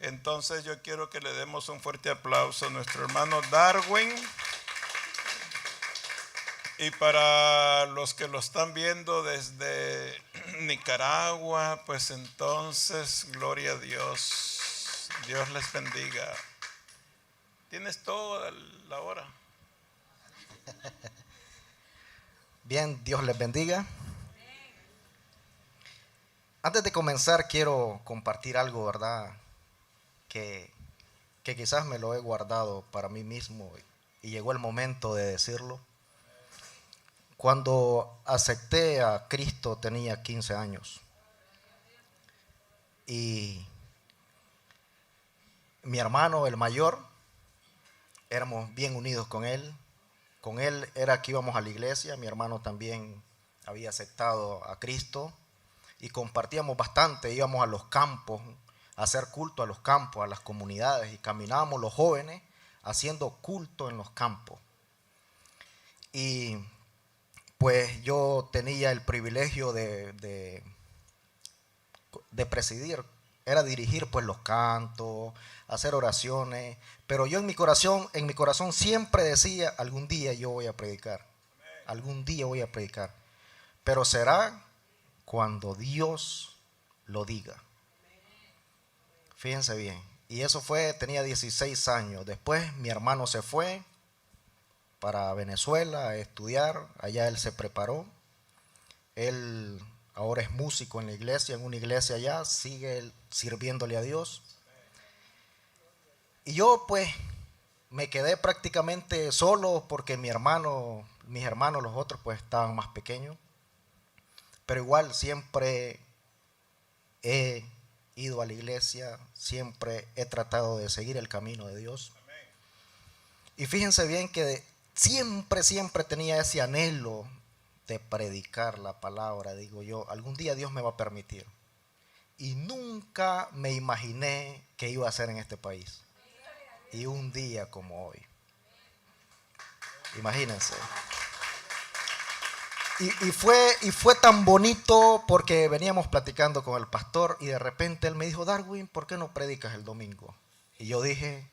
Entonces yo quiero que le demos un fuerte aplauso a nuestro hermano Darwin. Y para los que lo están viendo desde Nicaragua, pues entonces, gloria a Dios. Dios les bendiga. Tienes toda la hora. Bien, Dios les bendiga. Antes de comenzar quiero compartir algo, ¿verdad? Que quizás me lo he guardado para mí mismo y llegó el momento de decirlo. Cuando acepté a Cristo tenía 15 años y mi hermano, el mayor, éramos bien unidos con él. Con él era que íbamos a la iglesia, mi hermano también había aceptado a Cristo y compartíamos bastante, íbamos a los campos, a hacer culto a los campos, a las comunidades y caminábamos los jóvenes haciendo culto en los campos. Y pues yo tenía el privilegio de presidir, era dirigir pues los cantos, hacer oraciones, pero yo en mi corazón siempre decía, algún día yo voy a predicar, algún día voy a predicar, pero será cuando Dios lo diga. Fíjense bien, y eso fue, tenía 16 años, después mi hermano se fue para Venezuela a estudiar, allá él se preparó, él ahora es músico en la iglesia, en una iglesia allá, sigue sirviéndole a Dios. Y yo pues me quedé prácticamente solo porque mis hermanos, los otros pues estaban más pequeños. Pero igual siempre he ido a la iglesia, siempre he tratado de seguir el camino de Dios. Y fíjense bien que siempre tenía ese anhelo de predicar la palabra. Digo yo, algún día Dios me va a permitir. Y nunca me imaginé que iba a ser en este país. Y un día como hoy. Imagínense. Y fue tan bonito porque veníamos platicando con el pastor y de repente él me dijo, Darwin, ¿por qué no predicas el domingo? Y yo dije,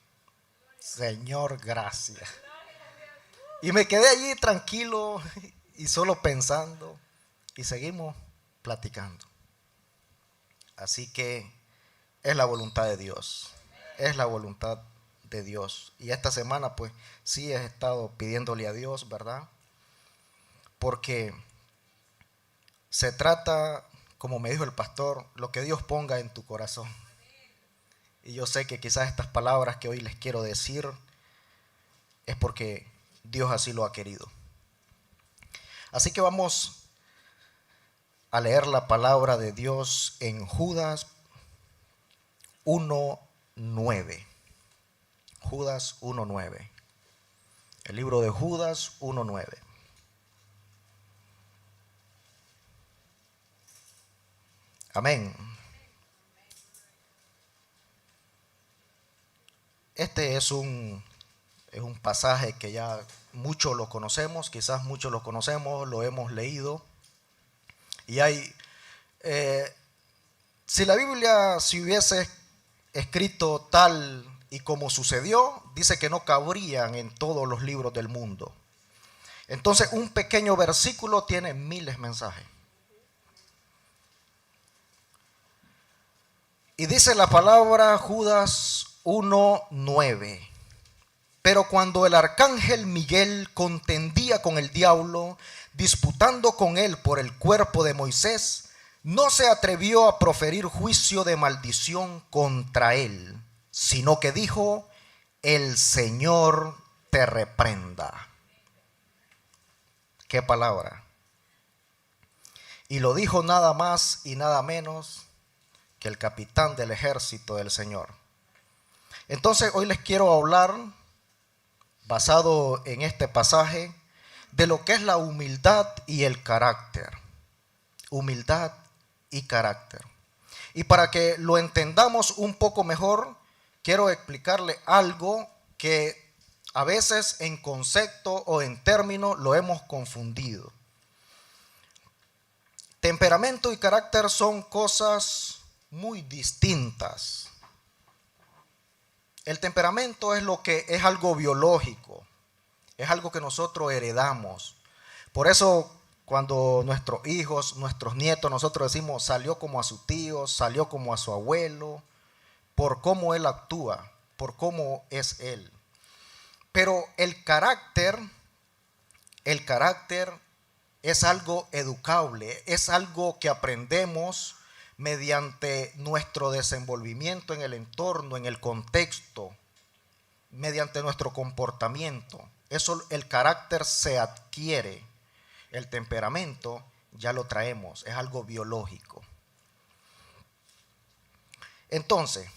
Señor, gracias. Y me quedé allí tranquilo y solo pensando y seguimos platicando. Así que es la voluntad de Dios, es la voluntad de Dios. Y esta semana pues sí he estado pidiéndole a Dios, ¿verdad? Porque se trata, como me dijo el pastor, lo que Dios ponga en tu corazón. Y yo sé que quizás estas palabras que hoy les quiero decir es porque Dios así lo ha querido. Así que vamos a leer la palabra de Dios en Judas 1:9. Judas 1:9. El libro de Judas 1:9. Amén. Este es un pasaje que ya muchos lo conocemos, quizás muchos lo conocemos, lo hemos leído. Y hay, si la Biblia se hubiese escrito tal y como sucedió, dice que no cabrían en todos los libros del mundo. Entonces un pequeño versículo tiene miles de mensajes. Y dice la palabra Judas 1:9. Pero cuando el arcángel Miguel contendía con el diablo, disputando con él por el cuerpo de Moisés, no se atrevió a proferir juicio de maldición contra él, sino que dijo, el Señor te reprenda. ¿Qué palabra? Y lo dijo nada más y nada menos que el capitán del ejército del Señor. Entonces hoy les quiero hablar, basado en este pasaje, de lo que es la humildad y el carácter. Humildad y carácter. Y para que lo entendamos un poco mejor, quiero explicarle algo que a veces en concepto o en término lo hemos confundido. Temperamento y carácter son cosas muy distintas. el temperamento es algo biológico, es algo que nosotros heredamos. Por eso cuando nuestros hijos, nuestros nietos, nosotros decimos salió como a su tío, salió como a su abuelo, por cómo él actúa, por cómo es él. Pero el carácter es algo educable, es algo que aprendemos mediante nuestro desenvolvimiento en el entorno, en el contexto, mediante nuestro comportamiento. Eso, el carácter se adquiere. El temperamento ya lo traemos, es algo biológico. Entonces,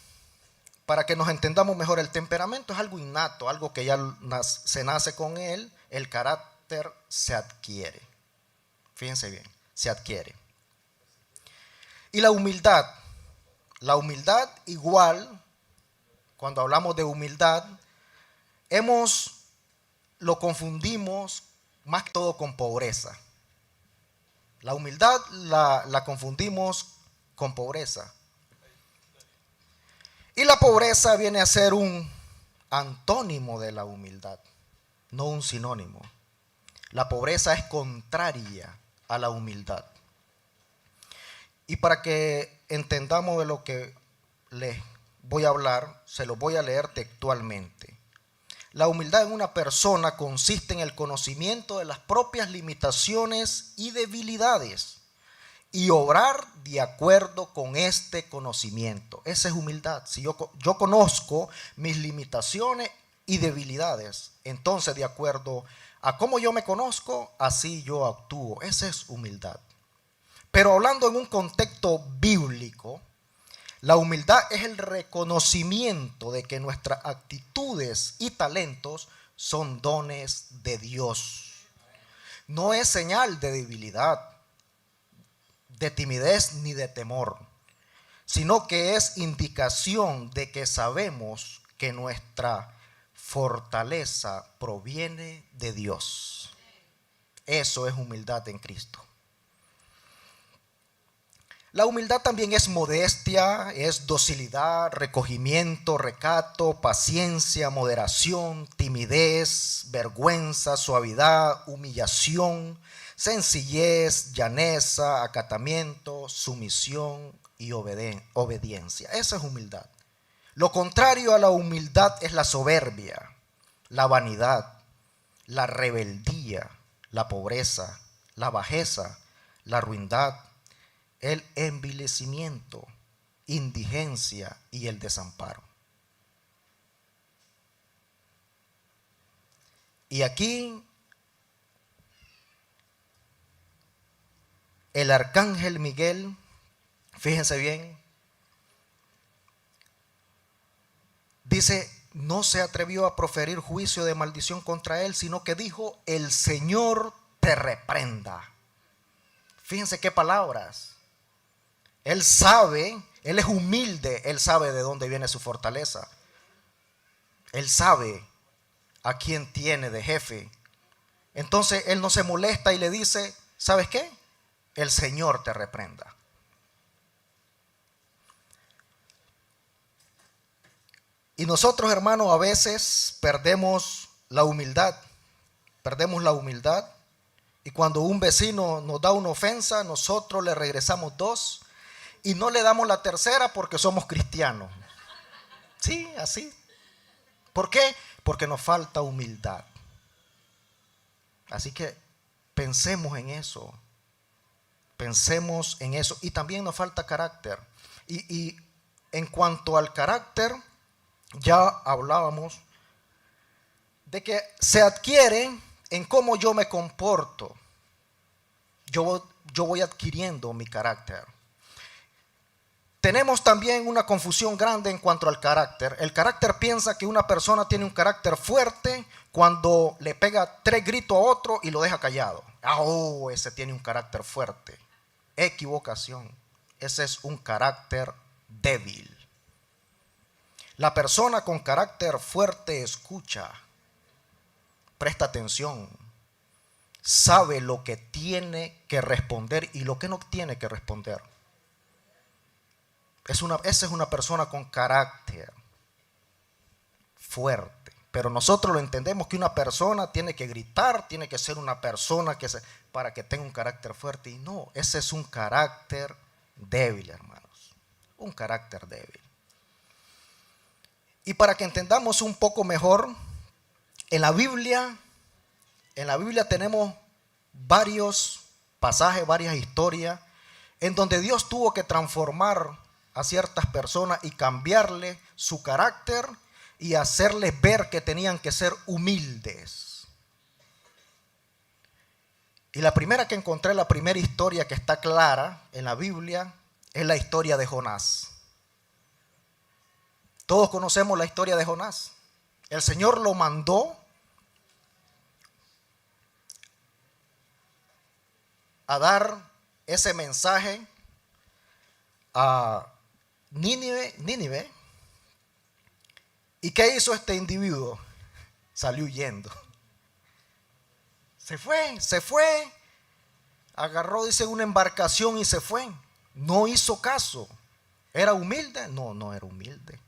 para que nos entendamos mejor, el temperamento es algo innato, algo que ya se nace con él. El carácter se adquiere. Fíjense bien, se adquiere. Y la humildad igual, cuando hablamos de humildad, lo confundimos más que todo con pobreza. La humildad la confundimos con pobreza. Y la pobreza viene a ser un antónimo de la humildad, no un sinónimo. La pobreza es contraria a la humildad. Y para que entendamos de lo que les voy a hablar, se lo voy a leer textualmente. La humildad en una persona consiste en el conocimiento de las propias limitaciones y debilidades y obrar de acuerdo con este conocimiento. Esa es humildad. Si yo conozco mis limitaciones y debilidades, entonces de acuerdo a cómo yo me conozco, así yo actúo. Esa es humildad. Pero hablando en un contexto bíblico, la humildad es el reconocimiento de que nuestras actitudes y talentos son dones de Dios. No es señal de debilidad, de timidez ni de temor, sino que es indicación de que sabemos que nuestra fortaleza proviene de Dios. Eso es humildad en Cristo. La humildad también es modestia, es docilidad, recogimiento, recato, paciencia, moderación, timidez, vergüenza, suavidad, humillación, sencillez, llaneza, acatamiento, sumisión y obediencia. Esa es humildad. Lo contrario a la humildad es la soberbia, la vanidad, la rebeldía, la pobreza, la bajeza, la ruindad, el envilecimiento, indigencia y el desamparo. Y aquí el arcángel Miguel, fíjense bien, dice, no se atrevió a proferir juicio de maldición contra él, sino que dijo, el Señor te reprenda. Fíjense qué palabras. Él sabe, él es humilde, él sabe de dónde viene su fortaleza. Él sabe a quién tiene de jefe. Entonces él no se molesta y le dice, ¿sabes qué? El Señor te reprenda. Y nosotros, hermanos, a veces perdemos la humildad. Perdemos la humildad. Y cuando un vecino nos da una ofensa, nosotros le regresamos 2. Y no le damos la tercera porque somos cristianos. Sí, así. ¿Por qué? Porque nos falta humildad. Así que pensemos en eso. Pensemos en eso. Y también nos falta carácter. Y en cuanto al carácter, ya hablábamos de que se adquiere en cómo yo me comporto. Yo voy adquiriendo mi carácter. Tenemos también una confusión grande en cuanto al carácter. El carácter piensa que una persona tiene un carácter fuerte cuando le pega 3 gritos a otro y lo deja callado. Oh, ese tiene un carácter fuerte. Equivocación. Ese es un carácter débil. La persona con carácter fuerte escucha, presta atención, sabe lo que tiene que responder y lo que no tiene que responder. Esa es una persona con carácter. fuerte. Pero nosotros lo entendemos que una persona tiene que gritar, tiene que ser una persona para que tenga un carácter fuerte. Y no, ese es un carácter débil, hermanos. Un carácter débil. Y para que entendamos un poco mejor, en la Biblia tenemos varios pasajes, varias historias, en donde Dios tuvo que transformar a ciertas personas y cambiarle su carácter y hacerles ver que tenían que ser humildes. Y la primera que encontré, la primera historia que está clara en la Biblia, es la historia de Jonás. Todos conocemos la historia de Jonás. El Señor lo mandó a dar ese mensaje a Nínive. ¿Y qué hizo este individuo? Salió huyendo. Se fue. Agarró, dice, una embarcación y se fue. No hizo caso. ¿Era humilde? No, no era humilde.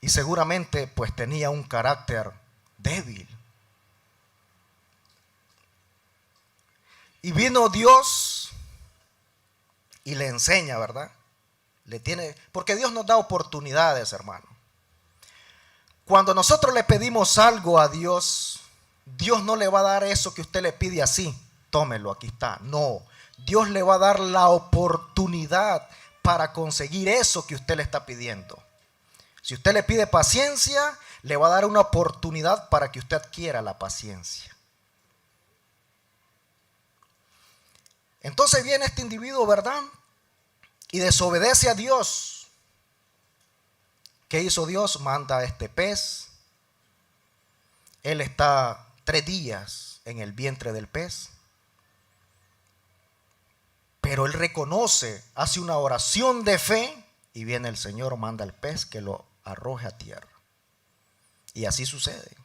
Y seguramente pues tenía un carácter débil. Y vino Dios y le enseña, ¿verdad? Porque Dios nos da oportunidades, hermano. Cuando nosotros le pedimos algo a Dios, Dios no le va a dar eso que usted le pide así. Tómelo, aquí está. No, Dios le va a dar la oportunidad para conseguir eso que usted le está pidiendo. Si usted le pide paciencia, le va a dar una oportunidad para que usted adquiera la paciencia. Entonces viene este individuo, ¿verdad? Y desobedece a Dios. ¿Qué hizo Dios? Manda a este pez. Él está 3 días en el vientre del pez. Pero él reconoce, hace una oración de fe y viene el Señor, manda al pez que lo arroje a tierra. Y así sucede.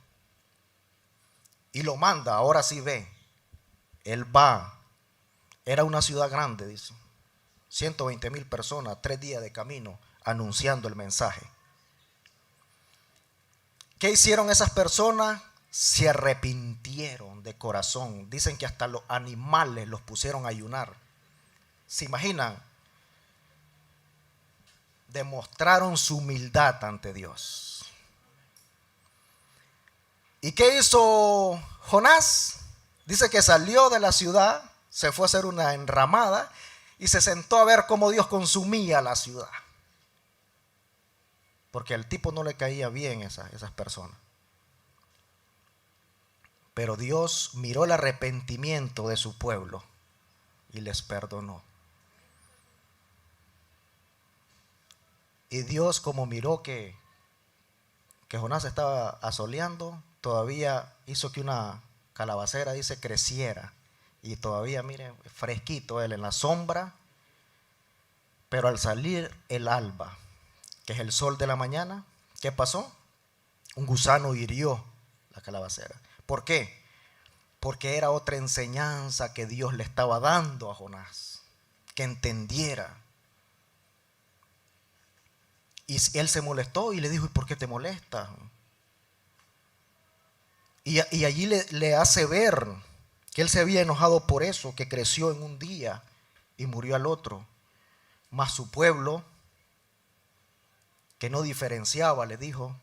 Y lo manda, ahora sí ve. Él va. Era una ciudad grande, dice. 120,000 personas, 3 días de camino anunciando el mensaje. ¿Qué hicieron esas personas? Se arrepintieron de corazón. Dicen que hasta los animales los pusieron a ayunar. ¿Se imaginan? Demostraron su humildad ante Dios. ¿Y qué hizo Jonás? Dice que salió de la ciudad, se fue a hacer una enramada y se sentó a ver cómo Dios consumía la ciudad. Porque al tipo no le caía bien esas personas. Pero Dios miró el arrepentimiento de su pueblo y les perdonó. Y Dios, como miró que Jonás estaba asoleando, todavía hizo que una calabacera, dice, creciera. Y todavía, miren, fresquito él en la sombra. Pero al salir el alba, que es el sol de la mañana, ¿qué pasó? Un gusano hirió la calabacera. ¿Por qué? Porque era otra enseñanza que Dios le estaba dando a Jonás, que entendiera. Y él se molestó y le dijo, ¿y por qué te molestas? Y allí le hace ver que él se había enojado por eso, que creció en un día y murió al otro. Mas su pueblo, que no diferenciaba, le dijo,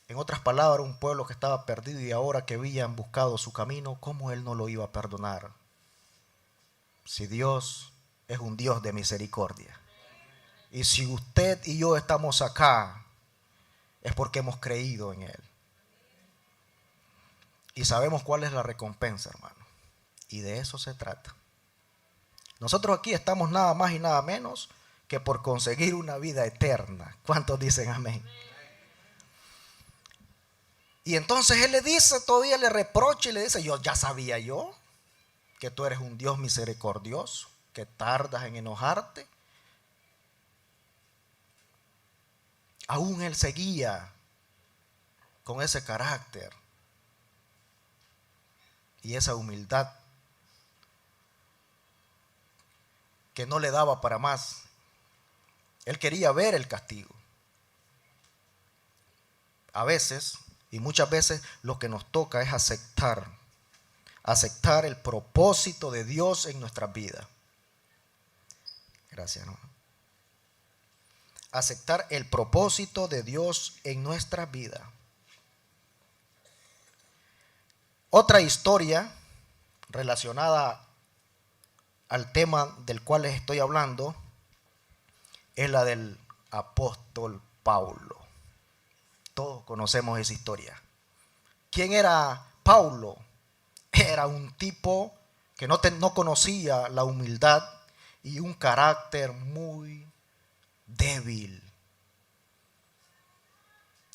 en otras palabras, un pueblo que estaba perdido y ahora que habían buscado su camino, ¿cómo él no lo iba a perdonar? Si Dios es un Dios de misericordia. Y si usted y yo estamos acá, es porque hemos creído en Él. Y sabemos cuál es la recompensa, hermano. Y de eso se trata. Nosotros aquí estamos nada más y nada menos que por conseguir una vida eterna. ¿Cuántos dicen amén? Y entonces Él le dice, todavía le reprocha y le dice, ya sabía yo que tú eres un Dios misericordioso, que tardas en enojarte. Aún él seguía con ese carácter y esa humildad que no le daba para más. Él quería ver el castigo. a veces y muchas veces lo que nos toca es aceptar el propósito de Dios en nuestras vidas. Gracias, hermano. Aceptar el propósito de Dios en nuestras vidas. Otra historia relacionada al tema del cual les estoy hablando es la del apóstol Pablo. Todos conocemos esa historia. ¿Quién era Pablo? Era un tipo que no conocía la humildad y un carácter muy débil.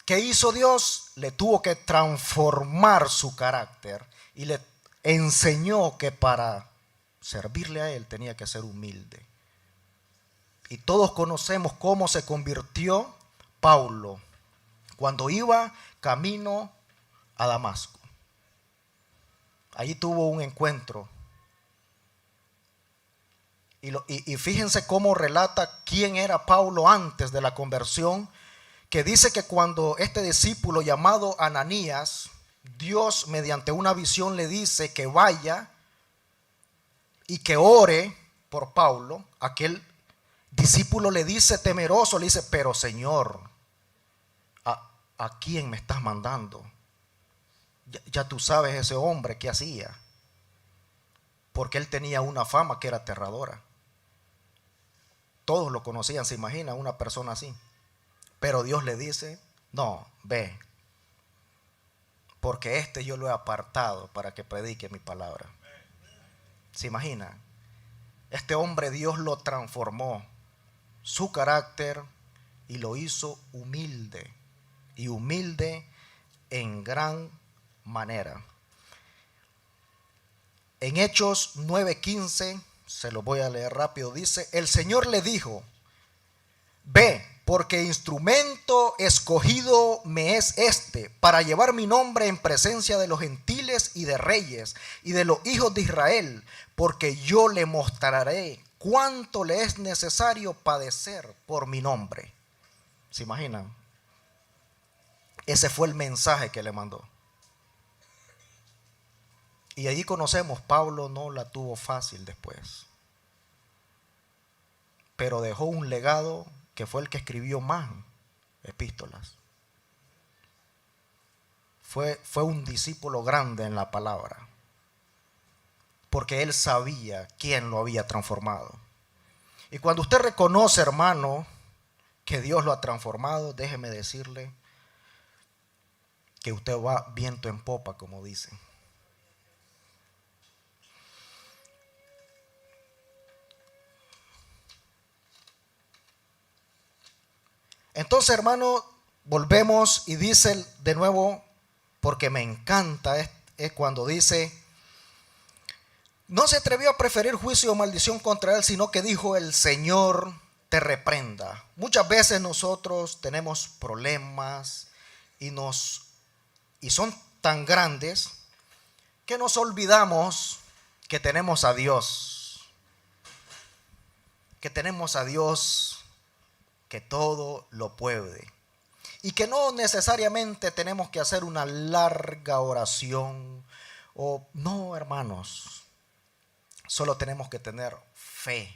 ¿Qué hizo Dios? Le tuvo que transformar su carácter y le enseñó que para servirle a Él tenía que ser humilde. Y todos conocemos cómo se convirtió Pablo cuando iba camino a Damasco. Allí tuvo un encuentro. Y fíjense cómo relata quién era Pablo antes de la conversión, que dice que cuando este discípulo llamado Ananías, Dios mediante una visión le dice que vaya y que ore por Pablo, aquel discípulo le dice temeroso, le dice, pero Señor, ¿a quién me estás mandando? Ya tú sabes ese hombre qué hacía, porque él tenía una fama que era aterradora. Todos lo conocían, se imagina una persona así. Pero Dios le dice, no, ve, porque yo lo he apartado para que predique mi palabra. ¿Se imagina? Este hombre Dios lo transformó, su carácter, y lo hizo humilde, y humilde en gran manera. En Hechos 9:15, se lo voy a leer rápido, dice, el Señor le dijo, ve, porque instrumento escogido me es para llevar mi nombre en presencia de los gentiles y de reyes y de los hijos de Israel, porque yo le mostraré cuánto le es necesario padecer por mi nombre. ¿Se imaginan? Ese fue el mensaje que le mandó. Y allí conocemos, Pablo no la tuvo fácil después, pero dejó un legado que fue el que escribió más epístolas. Fue un discípulo grande en la palabra, porque él sabía quién lo había transformado. Y cuando usted reconoce, hermano, que Dios lo ha transformado, déjeme decirle que usted va viento en popa, como dicen. Entonces, hermano, volvemos y dice de nuevo, porque me encanta, es cuando dice, no se atrevió a preferir juicio o maldición contra él, sino que dijo, el Señor te reprenda. Muchas veces nosotros tenemos problemas y son tan grandes que nos olvidamos que tenemos a Dios. Que tenemos a Dios que todo lo puede. Y que no necesariamente tenemos que hacer una larga oración. No, hermanos. Solo tenemos que tener fe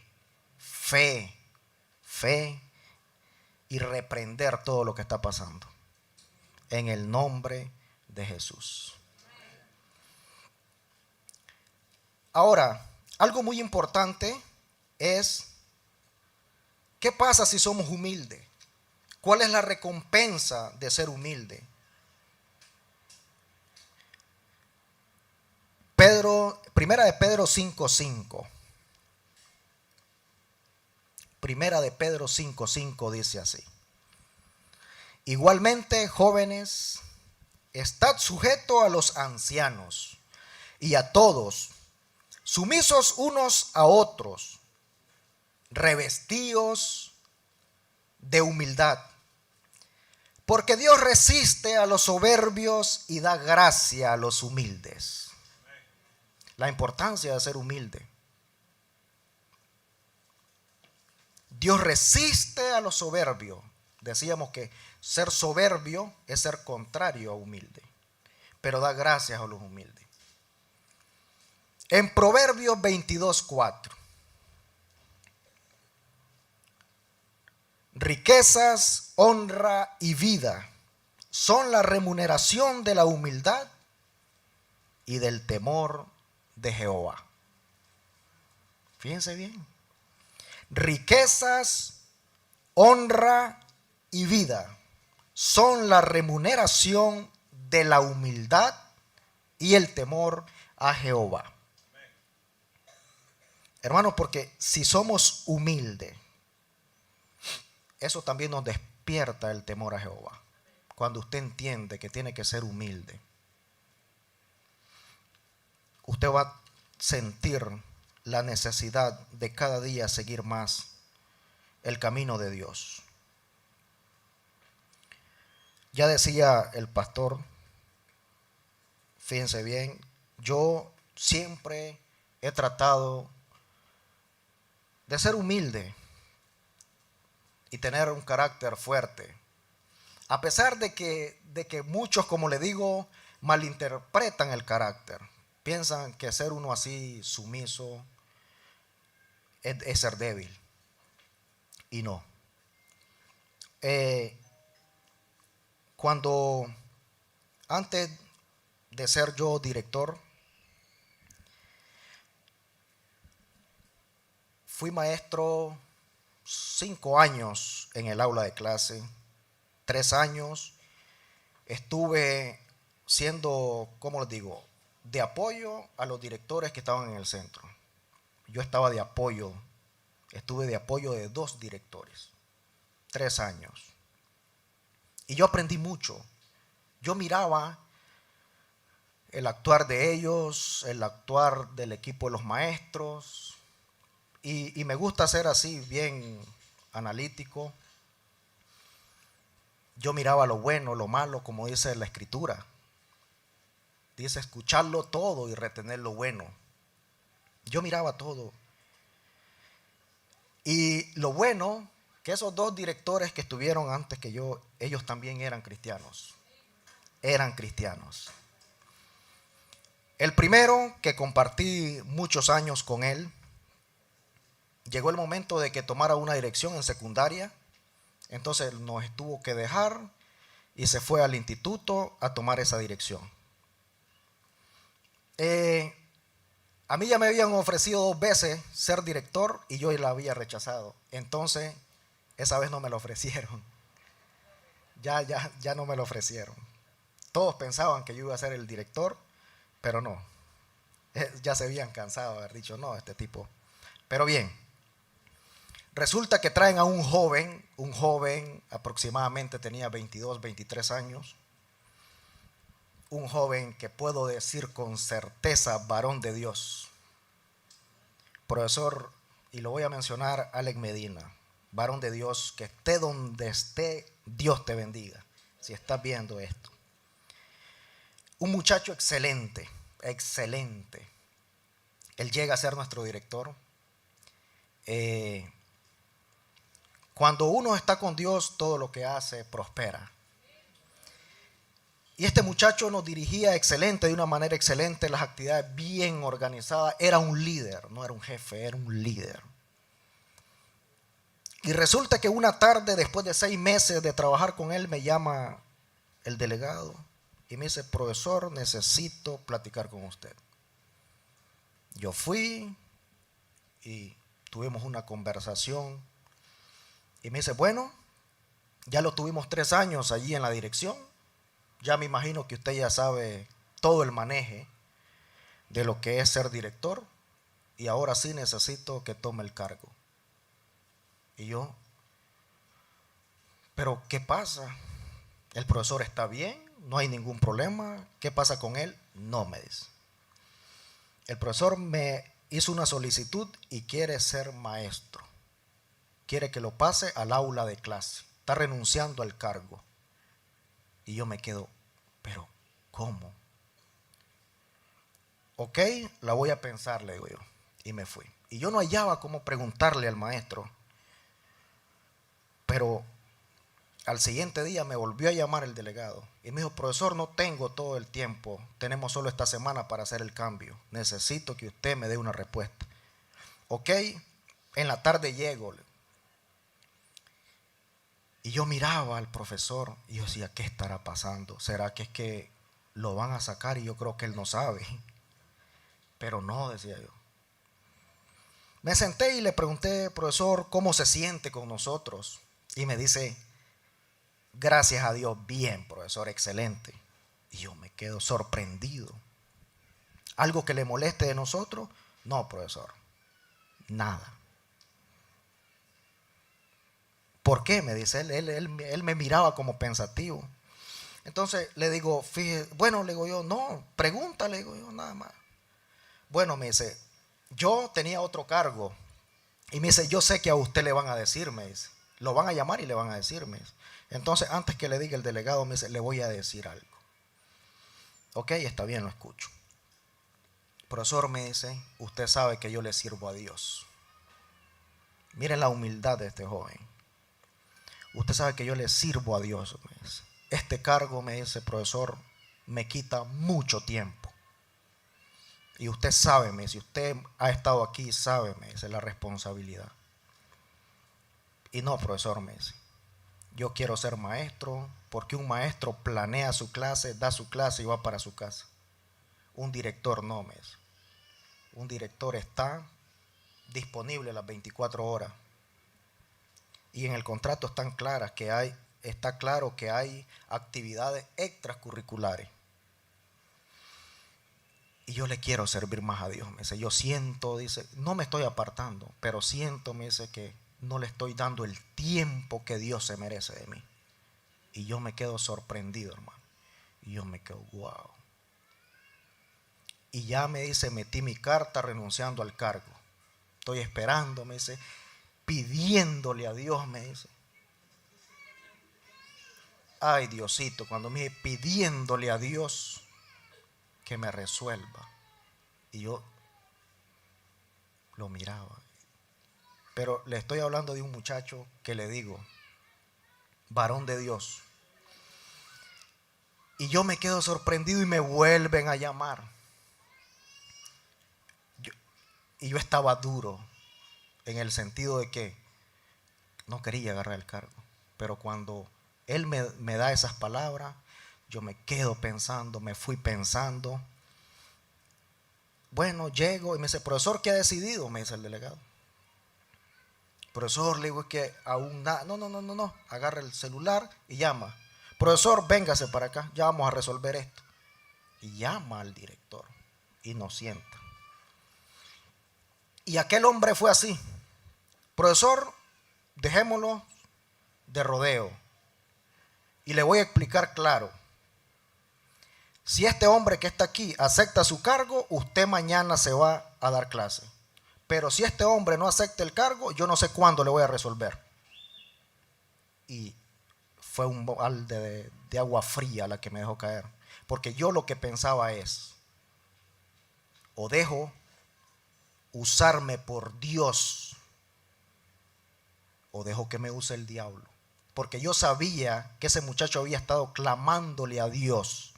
y reprender todo lo que está pasando. En el nombre de Jesús. Ahora, algo muy importante es, ¿qué pasa si somos humildes? ¿Cuál es la recompensa de ser humilde? Primera de Pedro 5:5. Primera de Pedro 5:5 dice así. Igualmente, jóvenes, estad sujetos a los ancianos y a todos, sumisos unos a otros, revestidos de humildad, porque Dios resiste a los soberbios y da gracia a los humildes. La importancia de ser humilde. Dios resiste a los soberbios Decíamos que ser soberbio es ser contrario a humilde, pero da gracias a los humildes. En Proverbios 22:4. Riquezas, honra y vida son la remuneración de la humildad y del temor de Jehová. Fíjense bien. Riquezas, honra y vida son la remuneración de la humildad y el temor a Jehová. Hermanos, porque si somos humildes, eso también nos despierta el temor a Jehová. Cuando usted entiende que tiene que ser humilde, usted va a sentir la necesidad de cada día seguir más el camino de Dios. Ya decía el pastor, fíjense bien, yo siempre he tratado de ser humilde y tener un carácter fuerte. A pesar de que muchos, como le digo, malinterpretan el carácter. Piensan que ser uno así sumiso es ser débil. Y no. Cuando antes de ser yo director, fui maestro 5 años en el aula de clase. 3 años estuve siendo, ¿cómo les digo?, de apoyo a los directores que estaban en el centro. Yo estaba de apoyo, estuve de apoyo de 2 directores, 3 años. Y yo aprendí mucho. Yo miraba el actuar de ellos, el actuar del equipo de los maestros, y me gusta ser así, bien analítico. Yo miraba lo bueno, lo malo, como dice la Escritura. Dice escucharlo todo y retener lo bueno. Yo miraba todo. Y lo bueno, que esos 2 directores que estuvieron antes que yo, ellos también eran cristianos. Eran cristianos. El primero, que compartí muchos años con él, llegó el momento de que tomara una dirección en secundaria. Entonces nos tuvo que dejar y se fue al instituto a tomar esa dirección. A mí ya me habían ofrecido 2 veces ser director y yo la había rechazado. Entonces, esa vez no me lo ofrecieron. Ya no me lo ofrecieron. Todos pensaban que yo iba a ser el director, pero no. Ya se habían cansado de haber dicho, no, este tipo. Pero bien. Resulta que traen a un joven aproximadamente tenía 22, 23 años, un joven que puedo decir con certeza, varón de Dios, profesor, y lo voy a mencionar, Alex Medina, varón de Dios, que esté donde esté, Dios te bendiga, si estás viendo esto. Un muchacho excelente, excelente. Él llega a ser nuestro director. Cuando uno está con Dios, todo lo que hace prospera. Y este muchacho nos dirigía excelente, de una manera excelente, las actividades bien organizadas. Era un líder, no era un jefe, era un líder. Y resulta que una tarde, después de 6 meses de trabajar con él, me llama el delegado y me dice, profesor, necesito platicar con usted. Yo fui y tuvimos una conversación. Y me dice, bueno, ya lo tuvimos 3 años allí en la dirección. Ya me imagino que usted ya sabe todo el maneje de lo que es ser director. Y ahora sí necesito que tome el cargo. Y yo, ¿pero qué pasa? ¿El profesor está bien? ¿No hay ningún problema? ¿Qué pasa con él? No, me dice. El profesor me hizo una solicitud y quiere ser maestro. Quiere que lo pase al aula de clase. Está renunciando al cargo. Y yo me quedo, ¿pero cómo? Ok, la voy a pensar, le digo yo. Y me fui. Y yo no hallaba cómo preguntarle al maestro. Pero Al siguiente día me volvió a llamar el delegado y me dijo, profesor, no tengo todo el tiempo, tenemos solo esta semana para hacer el cambio, necesito que usted me dé una respuesta. Ok, en la tarde llego. Y yo miraba al profesor y yo decía, ¿qué estará pasando? ¿Será que es que lo van a sacar y yo creo que él no sabe? Pero no, decía yo. Me senté y le pregunté, profesor, ¿cómo se siente con nosotros? Y me dice, gracias a Dios, bien, profesor, excelente. Y yo me quedo sorprendido. ¿Algo que le moleste de nosotros? No, profesor, nada. ¿Por qué? Me dice él me miraba como pensativo. Entonces le digo, fíjese, bueno, le digo yo, no, pregúntale, digo yo, nada más. Bueno, me dice, yo tenía otro cargo. Y me dice, yo sé que a usted le van a decir, me dice. Lo van a llamar y le van a decir, me dice. Entonces, antes que le diga el delegado, me dice, le voy a decir algo. Ok, está bien, lo escucho. Profesor, me dice, usted sabe que yo le sirvo a Dios. Miren la humildad de este joven. Usted sabe que yo le sirvo a Dios, me dice. Este cargo, me dice, profesor, me quita mucho tiempo. Y usted sabe, me dice, usted ha estado aquí, sabe, me dice, la responsabilidad. Y no, profesor, me dice, yo quiero ser maestro porque un maestro planea su clase, da su clase y va para su casa. Un director no, me dice. Un director está disponible las 24 horas. Y en el contrato está claro que hay actividades extracurriculares. Y yo le quiero servir más a Dios, me dice. Yo siento, dice, no me estoy apartando, pero siento, me dice, que no le estoy dando el tiempo que Dios se merece de mí. Y yo me quedo sorprendido, hermano. Y yo me quedo, wow. Y ya me dice, metí mi carta renunciando al cargo. Estoy esperando, me dice, pidiéndole a Dios, me dice. Ay, Diosito, cuando me dice, pidiéndole a Dios que me resuelva. Y yo lo miraba. Pero le estoy hablando de un muchacho que le digo, varón de Dios. Y yo me quedo sorprendido y me vuelven a llamar. Y yo estaba duro en el sentido de que no quería agarrar el cargo. Pero cuando él me da esas palabras, yo me quedo pensando, me fui pensando. Bueno, llego y me dice, profesor, ¿qué ha decidido? Me dice el delegado. Profesor, le digo, es que aún nada. No. Agarra el celular y llama. Profesor, véngase para acá, ya vamos a resolver esto. Y llama al director y nos sienta. Y aquel hombre fue así. Profesor, dejémoslo de rodeo. Y le voy a explicar claro. Si este hombre que está aquí acepta su cargo, usted mañana se va a dar clase. Pero si este hombre no acepta el cargo, yo no sé cuándo le voy a resolver. Y fue un balde de agua fría la que me dejó caer. Porque yo lo que pensaba es, o dejo usarme por Dios, o dejo que me use el diablo. Porque yo sabía que ese muchacho había estado clamándole a Dios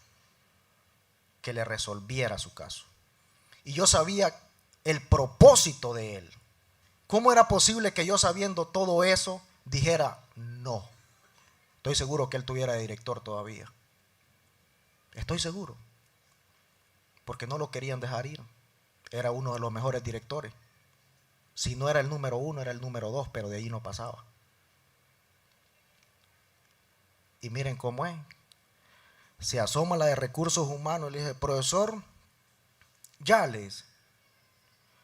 que le resolviera su caso. Y yo sabía el propósito de él. ¿Cómo era posible que yo, sabiendo todo eso, dijera no? Estoy seguro que él tuviera de director todavía. Estoy seguro. Porque no lo querían dejar ir. Era uno de los mejores directores. Si no era el número 1, era el número 2, pero de ahí no pasaba. Y miren cómo es. Se asoma la de recursos humanos y le dice, profesor, ya le dice.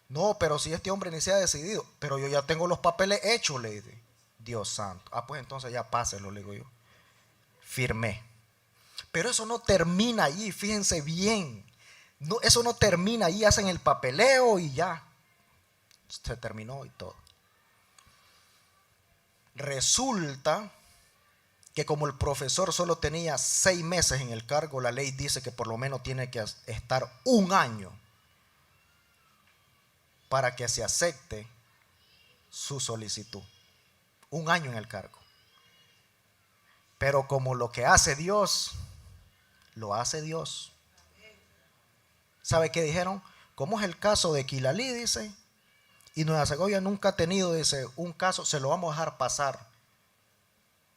No, pero si este hombre ni se ha decidido, pero yo ya tengo los papeles hechos, le dice. Dios santo. Ah, pues entonces ya páselo, le digo yo. Firmé. Pero eso no termina allí, fíjense bien. No, eso no termina allí, hacen el papeleo y ya. Se terminó y todo. Resulta que como el profesor solo tenía 6 meses en el cargo, la ley dice que por lo menos tiene que estar 1 año para que se acepte su solicitud. 1 año en el cargo. Pero como lo que hace Dios, lo hace Dios. ¿Sabe qué dijeron? ¿Cómo es el caso de Quilalí? Dice. Y Nueva Segovia nunca ha tenido, dice, un caso, se lo vamos a dejar pasar.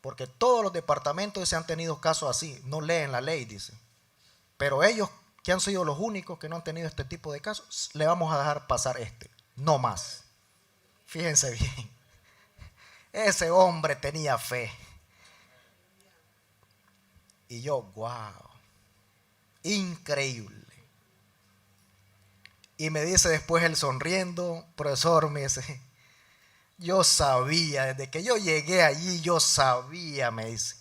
Porque todos los departamentos se han tenido casos así, no leen la ley, dice. Pero ellos, que han sido los únicos que no han tenido este tipo de casos, le vamos a dejar pasar este, no más. Fíjense bien, ese hombre tenía fe. Y yo, wow, increíble. Y me dice después él sonriendo, profesor, me dice, yo sabía, desde que yo llegué allí, yo sabía, me dice,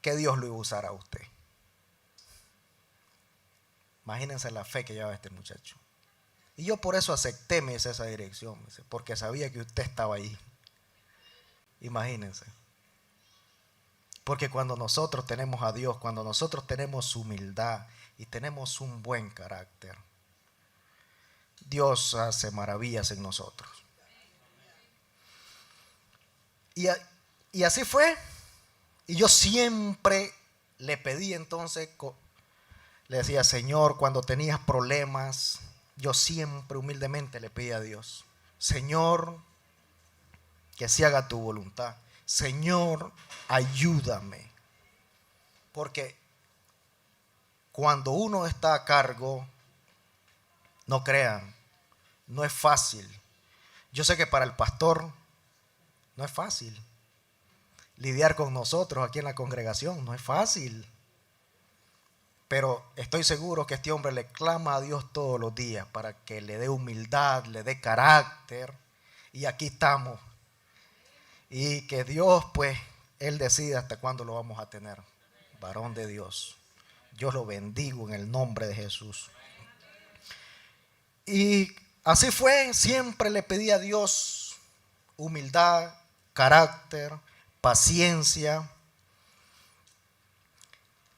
que Dios lo iba a usar a usted. Imagínense la fe que llevaba este muchacho. Y yo por eso acepté, me dice, esa dirección, me dice, porque sabía que usted estaba ahí. Imagínense. Porque cuando nosotros tenemos a Dios, cuando nosotros tenemos humildad y tenemos un buen carácter, Dios hace maravillas en nosotros. Y así fue. Y yo siempre le pedí entonces, le decía, Señor, cuando tenías problemas, yo siempre humildemente le pedí a Dios, Señor, que se haga tu voluntad. Señor, ayúdame. Porque cuando uno está a cargo, no crean, no es fácil. Yo sé que para el pastor no es fácil. Lidiar con nosotros aquí en la congregación no es fácil. Pero estoy seguro que este hombre le clama a Dios todos los días para que le dé humildad, le dé carácter. Y aquí estamos. Y que Dios, pues, Él decide hasta cuándo lo vamos a tener. Varón de Dios. Yo lo bendigo en el nombre de Jesús. Y así fue, siempre le pedí a Dios humildad, carácter, paciencia.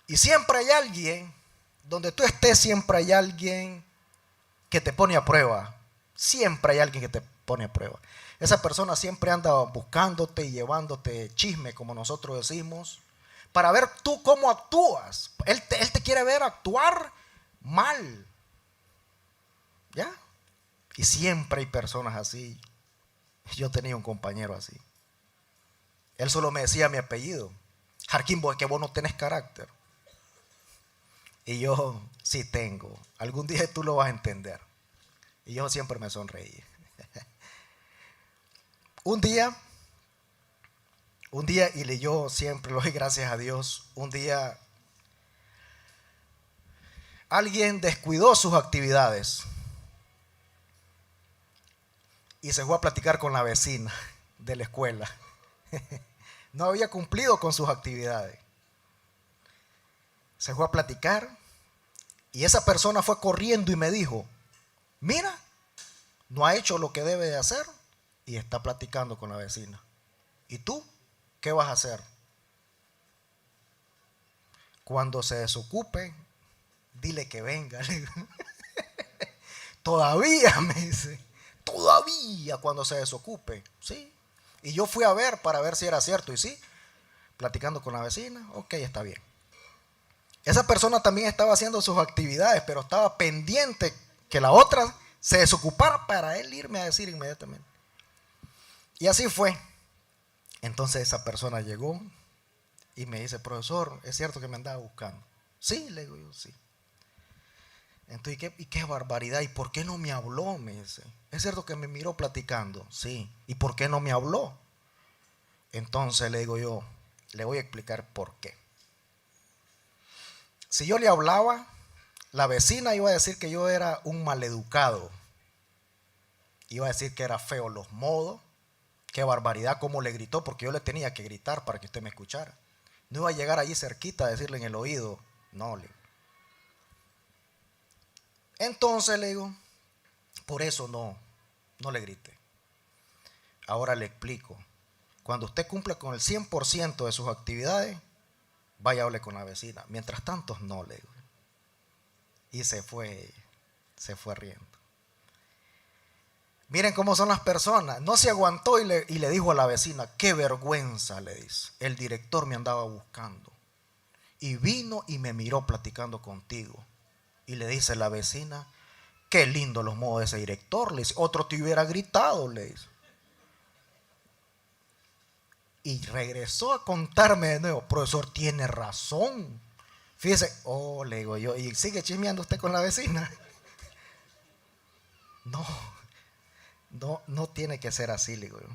Y siempre hay alguien, donde tú estés, siempre hay alguien que te pone a prueba. Siempre hay alguien que te pone a prueba. Esa persona siempre anda buscándote y llevándote chisme, como nosotros decimos, para ver tú cómo actúas. Él te quiere ver actuar mal. ¿Ya? Y siempre hay personas así. Yo tenía un compañero así. Él solo me decía mi apellido. Jarquín, es que vos no tenés carácter. Y yo sí tengo. Algún día tú lo vas a entender. Y yo siempre me sonreí. Un día, y yo siempre lo doy gracias a Dios, un día alguien descuidó sus actividades y se fue a platicar con la vecina de la escuela. No había cumplido con sus actividades. Se fue a platicar y esa persona fue corriendo y me dijo, mira, no ha hecho lo que debe de hacer y está platicando con la vecina. ¿Y tú qué vas a hacer? Cuando se desocupe, dile que venga. Todavía, me dice, todavía cuando se desocupe, ¿sí? Y yo fui a ver para ver si era cierto y sí, platicando con la vecina, ok, está bien. Esa persona también estaba haciendo sus actividades, pero estaba pendiente que la otra se desocupara para él irme a decir inmediatamente. Y así fue. Entonces esa persona llegó y me dice, profesor, ¿es cierto que me andaba buscando? Sí, le digo yo, sí. Entonces, ¿y qué barbaridad? ¿Y por qué no me habló? Me dice. ¿Es cierto que me miró platicando? Sí. ¿Y por qué no me habló? Entonces le digo yo, le voy a explicar por qué. Si yo le hablaba, la vecina iba a decir que yo era un maleducado. Iba a decir que era feo los modos. Qué barbaridad, cómo le gritó, porque yo le tenía que gritar para que usted me escuchara. No iba a llegar allí cerquita a decirle en el oído, no, le digo. Entonces le digo, por eso no le grite. Ahora le explico. Cuando usted cumpla con el 100% de sus actividades, vaya a hablar con la vecina. Mientras tanto, no, le digo. Y se fue riendo. Miren cómo son las personas. No se aguantó y le dijo a la vecina, qué vergüenza, le dice. El director me andaba buscando. Y vino y me miró platicando contigo. Y le dice la vecina, qué lindo los modos de ese director. Le dice, otro te hubiera gritado, le dice. Y regresó a contarme de nuevo, profesor, tiene razón. Fíjese, oh, le digo yo, y sigue chismeando usted con la vecina. No tiene que ser así, le digo yo.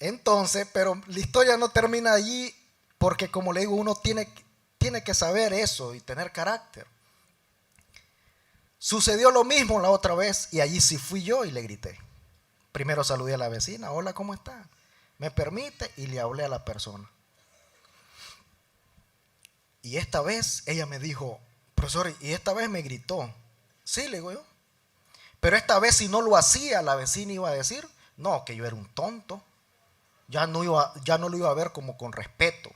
Entonces, pero la historia no termina allí, porque como le digo, uno tiene que saber eso y tener carácter. Sucedió lo mismo la otra vez y allí sí fui yo y le grité. Primero saludé a la vecina, hola, ¿cómo está? ¿Me permite? Y le hablé a la persona. Y esta vez ella me dijo, profesor, y esta vez me gritó. Sí, le digo yo. Pero esta vez si no lo hacía, la vecina iba a decir, no, que yo era un tonto. Ya no lo iba a ver como con respeto.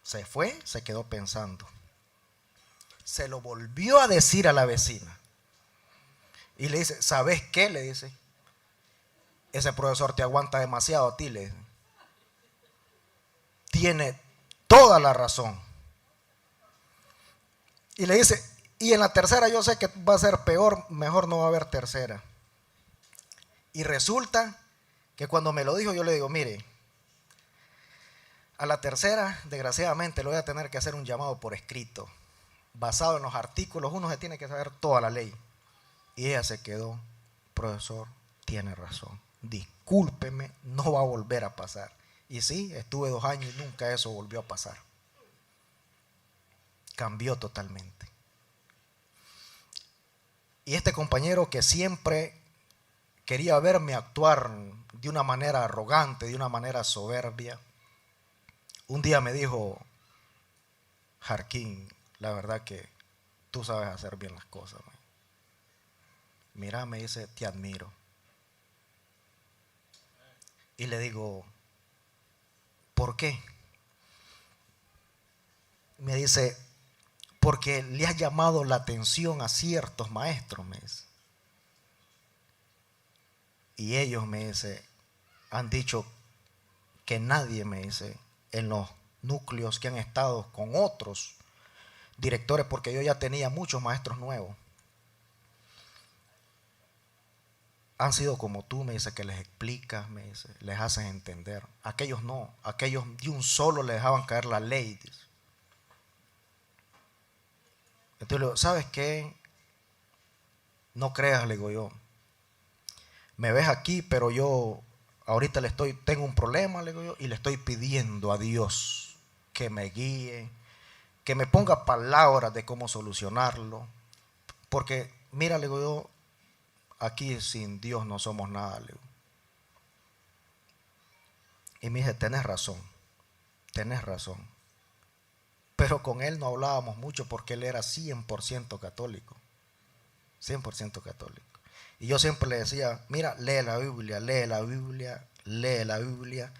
Se fue, se quedó pensando. Se lo volvió a decir a la vecina. Y le dice, ¿sabes qué? Le dice, ese profesor te aguanta demasiado a ti, le dice. Tiene toda la razón. Y le dice, y en la tercera yo sé que va a ser peor, mejor no va a haber tercera. Y resulta que cuando me lo dijo yo le digo, mire, a la tercera desgraciadamente le voy a tener que hacer un llamado por escrito. Basado en los artículos, uno se tiene que saber toda la ley. Y ella se quedó, profesor, tiene razón. Discúlpeme, no va a volver a pasar. Y sí, estuve 2 años y nunca eso volvió a pasar. Cambió totalmente. Y este compañero que siempre quería verme actuar de una manera arrogante, de una manera soberbia, un día me dijo, Jarquín, la verdad que tú sabes hacer bien las cosas. Mira, me dice, te admiro. Y le digo, ¿por qué? Me dice, porque le has llamado la atención a ciertos maestros, me dice. Y ellos, me dice, han dicho que nadie, me dice, en los núcleos que han estado con otros directores, porque yo ya tenía muchos maestros nuevos, han sido como tú, me dice, que les explicas, me dice, les haces entender. Aquellos no, aquellos de un solo le dejaban caer la ley, dice. Entonces le digo, ¿sabes qué? No creas, le digo yo. Me ves aquí, pero yo ahorita tengo un problema, le digo yo, y le estoy pidiendo a Dios que me guíe, que me ponga palabras de cómo solucionarlo. Porque, mira, le digo yo, aquí sin Dios no somos nada, le digo. Y me dice, tenés razón. Pero con él no hablábamos mucho porque él era 100% católico. 100% católico. Y yo siempre le decía, mira, lee la Biblia, lee la Biblia, lee la Biblia.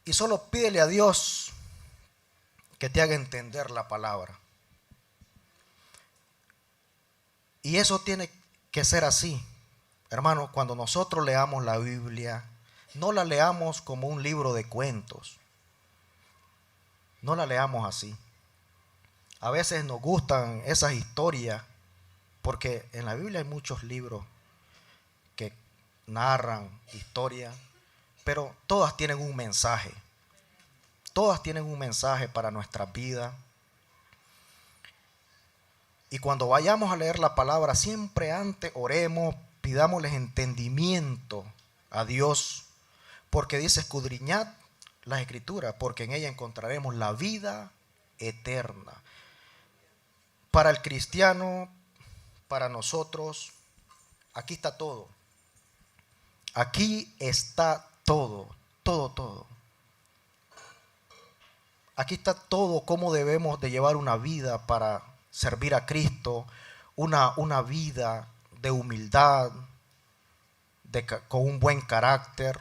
Y solo pídele a Dios que te haga entender la palabra. Y eso tiene que ser así. Hermano, cuando nosotros leamos la Biblia, no la leamos como un libro de cuentos. No la leamos así. A veces nos gustan esas historias, porque en la Biblia hay muchos libros que narran historias, pero todas tienen un mensaje. Todas tienen un mensaje para nuestra vida. Y cuando vayamos a leer la palabra, siempre antes oremos, pidámosles entendimiento a Dios, porque dice, escudriñad las Escrituras, porque en ella encontraremos la vida eterna. Para el cristiano, para nosotros, aquí está todo. Aquí está todo. Aquí está todo, cómo debemos de llevar una vida para servir a Cristo, una vida de humildad, con un buen carácter.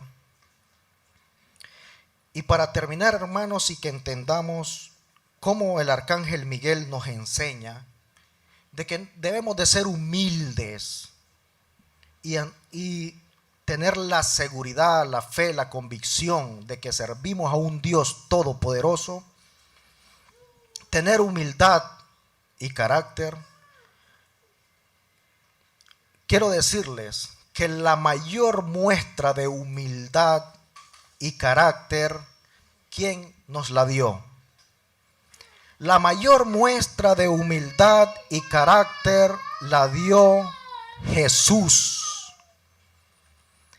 Y para terminar, hermanos, y que entendamos cómo el arcángel Miguel nos enseña de que debemos de ser humildes y tener la seguridad, la fe, la convicción de que servimos a un Dios todopoderoso, tener humildad y carácter. Quiero decirles que la mayor muestra de humildad y carácter, ¿quién nos la dio? La mayor muestra de humildad y carácter la dio Jesús.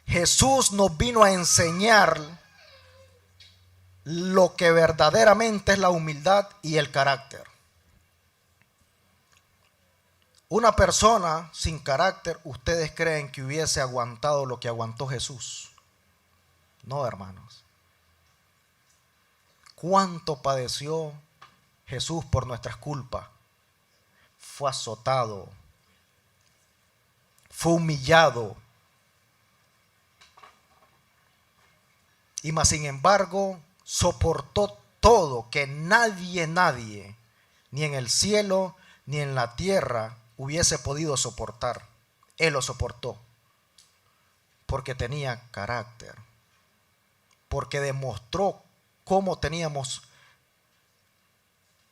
Jesús nos vino a enseñar lo que verdaderamente es la humildad y el carácter. Una persona sin carácter, ¿ustedes creen que hubiese aguantado lo que aguantó Jesús? No, hermanos. ¿Cuánto padeció Jesús por nuestras culpas? Fue azotado, fue humillado. Y más sin embargo, soportó todo que nadie, ni en el cielo ni en la tierra hubiese podido soportar. Él lo soportó porque tenía carácter, porque demostró cómo teníamos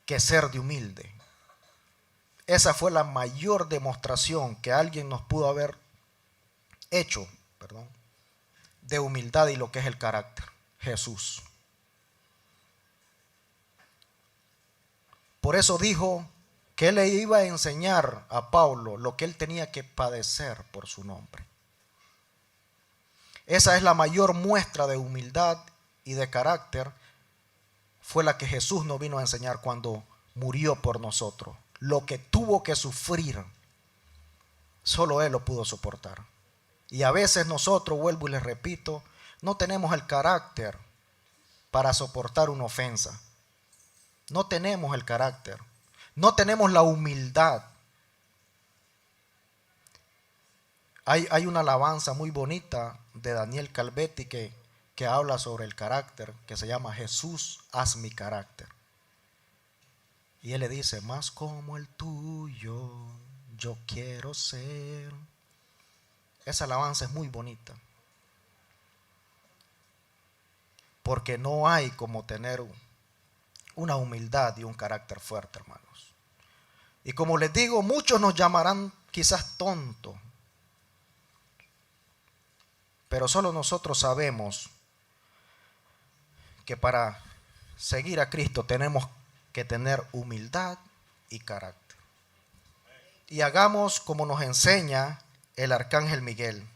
que ser de humilde. Esa fue la mayor demostración que alguien nos pudo haber hecho, de humildad y lo que es el carácter. Jesús. Por eso dijo que él le iba a enseñar a Pablo lo que él tenía que padecer por su nombre. Esa es la mayor muestra de humildad y de carácter. Fue la que Jesús nos vino a enseñar cuando murió por nosotros. Lo que tuvo que sufrir, solo Él lo pudo soportar. Y a veces nosotros, vuelvo y les repito, no tenemos el carácter para soportar una ofensa. No tenemos el carácter. No tenemos la humildad. Hay una alabanza muy bonita de Daniel Calvetti que habla sobre el carácter, que se llama Jesús, haz mi carácter. Y él le dice, más como el tuyo yo quiero ser. Esa alabanza es muy bonita. Porque no hay como tener una humildad y un carácter fuerte, hermanos. Y como les digo, muchos nos llamarán quizás tontos. Pero solo nosotros sabemos que para seguir a Cristo tenemos que tener humildad y carácter. Y hagamos como nos enseña el arcángel Miguel.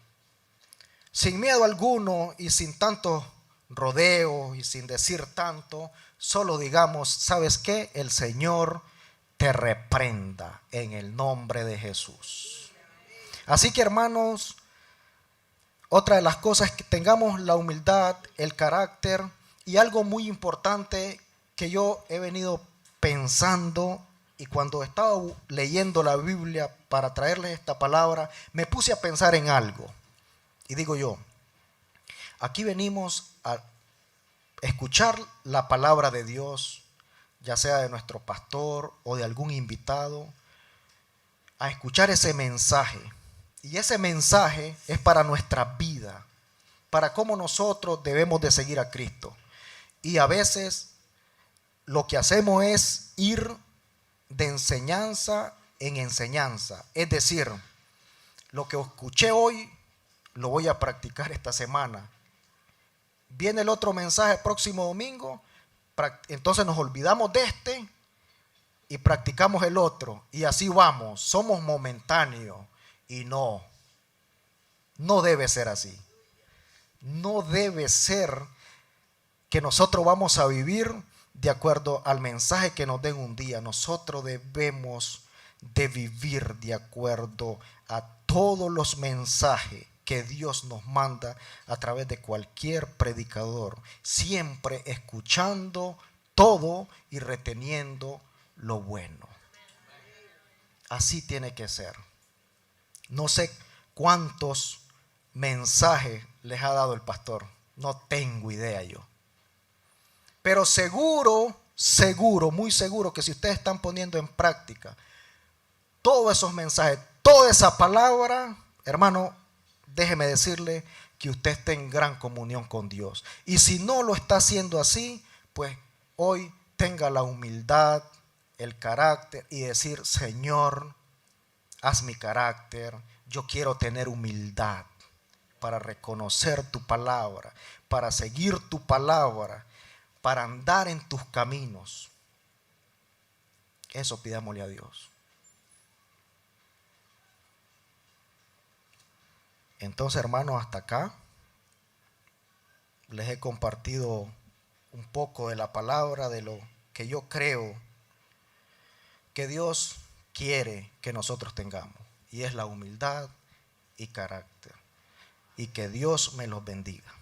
Sin miedo alguno y sin tantos rodeos y sin decir tanto, solo digamos, ¿sabes qué? El Señor te reprenda en el nombre de Jesús. Así que, hermanos, otra de las cosas es que tengamos la humildad, el carácter y algo muy importante que yo he venido pensando y cuando estaba leyendo la Biblia para traerles esta palabra, me puse a pensar en algo. Y digo yo, aquí venimos a escuchar la palabra de Dios, ya sea de nuestro pastor o de algún invitado, a escuchar ese mensaje. Y ese mensaje es para nuestra vida, para cómo nosotros debemos de seguir a Cristo. Y a veces lo que hacemos es ir de enseñanza en enseñanza. Es decir, lo que escuché hoy lo voy a practicar esta semana. Viene el otro mensaje el próximo domingo, entonces nos olvidamos de este y practicamos el otro. Y así vamos, somos momentáneos. Y no debe ser así. No debe ser que nosotros vamos a vivir de acuerdo al mensaje que nos den un día. Nosotros debemos de vivir de acuerdo a todos los mensajes que Dios nos manda a través de cualquier predicador, siempre escuchando todo y reteniendo lo bueno. Así tiene que ser. No sé cuántos mensajes les ha dado el pastor, no tengo idea yo. Pero seguro, muy seguro que si ustedes están poniendo en práctica todos esos mensajes, toda esa palabra, hermano, déjeme decirle que usted esté en gran comunión con Dios. Y si no lo está haciendo así, pues hoy tenga la humildad, el carácter y decir: Señor, haz mi carácter. Yo quiero tener humildad para reconocer tu palabra, para seguir tu palabra, para andar en tus caminos. Eso pidámosle a Dios. Entonces, hermanos, hasta acá les he compartido un poco de la palabra, de lo que yo creo que Dios quiere que nosotros tengamos, y es la humildad y carácter. Y que Dios me los bendiga.